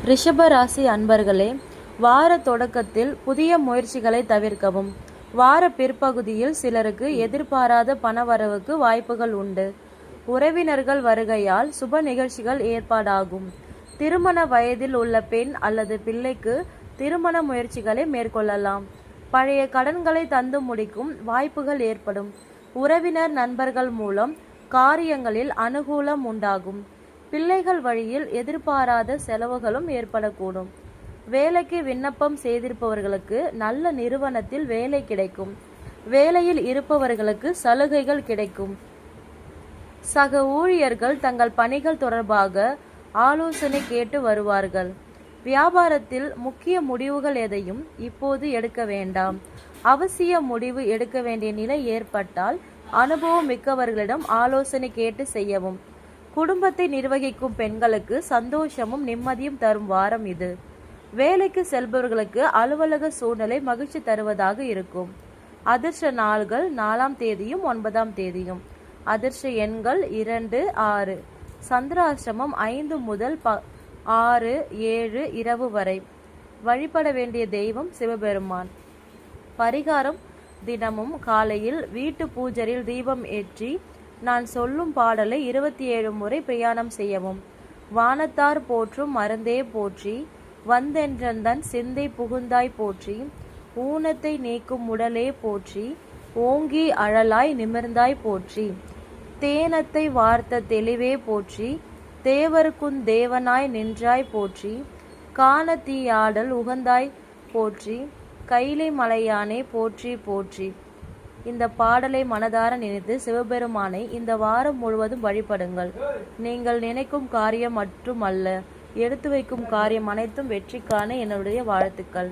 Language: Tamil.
ரிஷப ராசி அன்பர்களே, வார தொடக்கத்தில் புதிய முயற்சிகளை தவிர்க்கவும். வார பிற்பகுதியில் சிலருக்கு எதிர்பாராத பணவரவுக்கு வாய்ப்புகள் உண்டு. உறவினர்கள் வருகையால் சுப நிகழ்ச்சிகள் ஏற்பாடாகும். திருமண வயதில் உள்ள பெண் அல்லது பிள்ளைக்கு திருமண முயற்சிகளை மேற்கொள்ளலாம். பழைய கடன்களை தந்து முடிக்கும் வாய்ப்புகள் ஏற்படும். உறவினர் நண்பர்கள் மூலம் காரியங்களில் அனுகூலம் உண்டாகும். பிள்ளைகள் வழியில் எதிர்பாராத செலவுகளும் ஏற்படக்கூடும். வேலைக்கு விண்ணப்பம் செய்திருப்பவர்களுக்கு நல்ல நிறுவனத்தில் வேலை கிடைக்கும். வேலையில் இருப்பவர்களுக்கு சலுகைகள் கிடைக்கும். சக ஊழியர்கள் தங்கள் பணிகள் தொடர்பாக ஆலோசனை கேட்டு வருவார்கள். வியாபாரத்தில் முக்கிய முடிவுகள் எதையும் இப்போது எடுக்க வேண்டாம். அவசிய முடிவு எடுக்க வேண்டிய நிலை ஏற்பட்டால் அனுபவம் மிக்கவர்களிடம் ஆலோசனை கேட்டு செய்யவும். குடும்பத்தை நிர்வகிக்கும் பெண்களுக்கு சந்தோஷமும் நிம்மதியும் தரும் வாரம் இது. வேலைக்கு செல்பவர்களுக்கு அலுவலக சூழ்நிலை மகிழ்ச்சி தருவதாக இருக்கும். அதிர்ஷ்ட நாள்கள் 4ஆம் தேதியும் 9ஆம் தேதியும். அதிர்ஷ்ட எண்கள் 2, 6. சந்திராஷ்டமம் 5 முதல் 6, 7 இரவு வரை. வழிபட வேண்டிய தெய்வம் சிவபெருமான். பரிகாரம்: தினமும் காலையில் வீட்டு பூஜையில் தீபம் ஏற்றி நான் சொல்லும் பாடலை 27 முறை பிரயாணம் செய்யவும். வானத்தார் போற்றும் மருந்தே போற்றி, வந்தென்றந்தன் சிந்தை புகுந்தாய் போற்றி, ஊனத்தை நீக்கும் உடலே போற்றி, ஓங்கி அழலாய் நிமிர்ந்தாய் போற்றி, தேனத்தை வார்த்த தெளிவே போற்றி, தேவருக்குன் தேவனாய் நின்றாய் போற்றி, காணத்தீயாடல் உகந்தாய் போற்றி, கைலை மலையானே போற்றி போற்றி. இந்த பாடலை மனதார நினைத்து சிவபெருமானை இந்த வாரம் முழுவதும் வழிபடுங்கள். நீங்கள் நினைக்கும் காரியம் மட்டுமல்ல, எடுத்து வைக்கும் காரியம் அனைத்தும் வெற்றி காண என்னுடைய வாழ்த்துக்கள்.